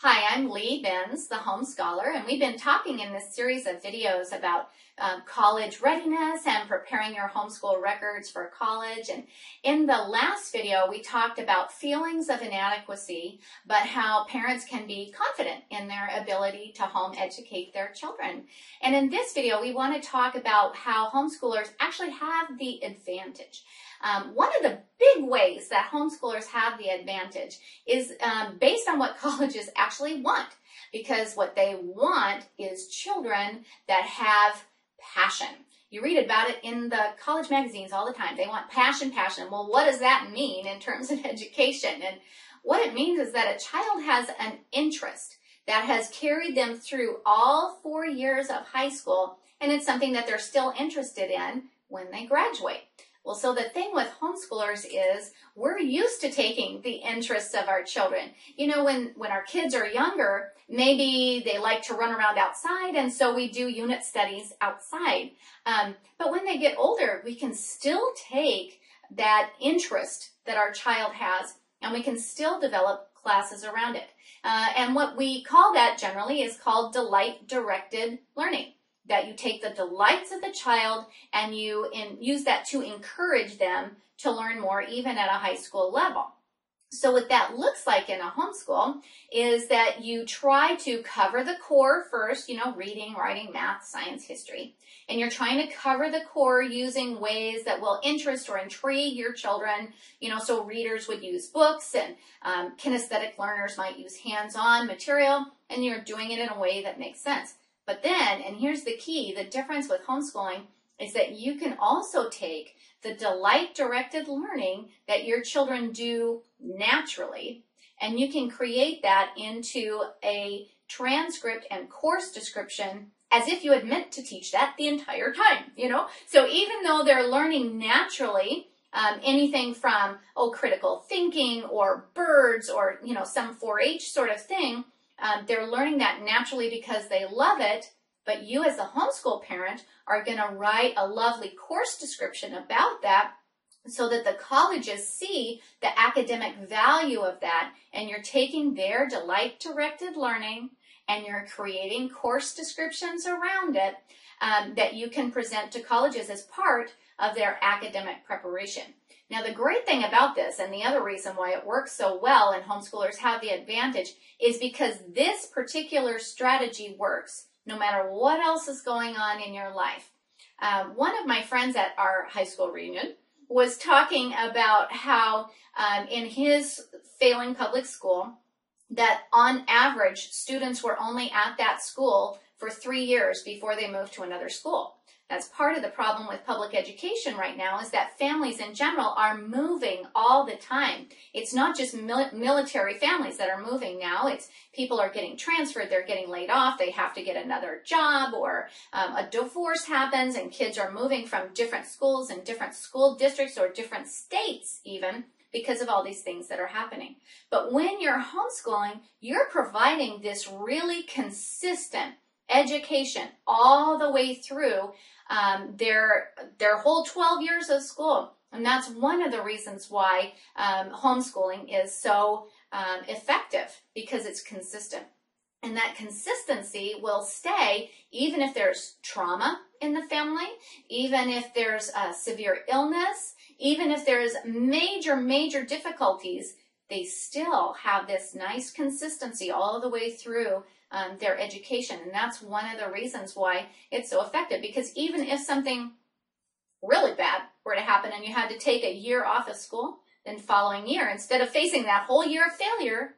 Hi, I'm Lee Benz, the Homescholar, and we've been talking in this series of videos about college readiness and preparing your homeschool records for college. And in the last video, we talked about feelings of inadequacy, but how parents can be confident in their ability to home educate their children. And in this video, we want to talk about how homeschoolers actually have the advantage. One of the big ways that homeschoolers have the advantage is based on what colleges actually want, because what they want is children that have passion. You read about it in the college magazines all the time. They want passion, passion. Well, what does that mean in terms of education? And what it means is that a child has an interest that has carried them through all 4 years of high school, and it's something that they're still interested in when they graduate. Well, so the thing with homeschoolers is we're used to taking the interests of our children. You know, when our kids are younger, maybe they like to run around outside, and so we do unit studies outside. But when they get older, we can still take that interest that our child has, and we can still develop classes around it. And what we call that generally is called delight-directed learning. That you take the delights of the child and you use that to encourage them to learn more even at a high school level. So what that looks like in a homeschool is that you try to cover the core first, you know, reading, writing, math, science, history. And you're trying to cover the core using ways that will interest or intrigue your children. You know, so readers would use books, and kinesthetic learners might use hands-on material, and you're doing it in a way that makes sense. But then, and here's the key, the difference with homeschooling is that you can also take the delight-directed learning that your children do naturally, and you can create that into a transcript and course description as if you had meant to teach that the entire time, you know? So even though they're learning naturally, anything from, critical thinking or birds or, you know, some 4-H sort of thing, they're learning that naturally because they love it, but you as a homeschool parent are going to write a lovely course description about that so that the colleges see the academic value of that, and you're taking their delight-directed learning and you're creating course descriptions around it that you can present to colleges as part of their academic preparation. Now, the great thing about this, and the other reason why it works so well and homeschoolers have the advantage, is because this particular strategy works no matter what else is going on in your life. One of my friends at our high school reunion was talking about how in his failing public school, that on average, students were only at that school for 3 years before they moved to another school. That's part of the problem with public education right now, is that families in general are moving all the time. It's not just military families that are moving now. It's people are getting transferred, they're getting laid off, they have to get another job, or a divorce happens and kids are moving from different schools and different school districts or different states even, because of all these things that are happening. But when you're homeschooling, you're providing this really consistent education all the way through their whole 12 years of school. And that's one of the reasons why homeschooling is so effective, because it's consistent. And that consistency will stay even if there's trauma in the family, even if there's severe illness, even if there's major, major difficulties. They still have this nice consistency all the way through their education. And that's one of the reasons why it's so effective, because even if something really bad were to happen and you had to take a year off of school, then following year, instead of facing that whole year of failure,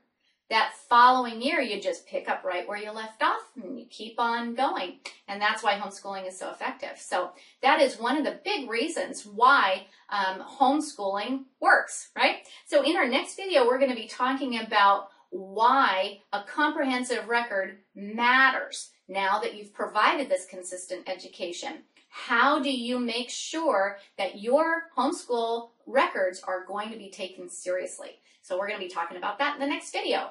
that following year you just pick up right where you left off and you keep on going. And that's why homeschooling is so effective. So that is one of the big reasons why homeschooling works, right? So in our next video, we're going to be talking about why a comprehensive record matters now that you've provided this consistent education. How do you make sure that your homeschool records are going to be taken seriously? So we're going to be talking about that in the next video.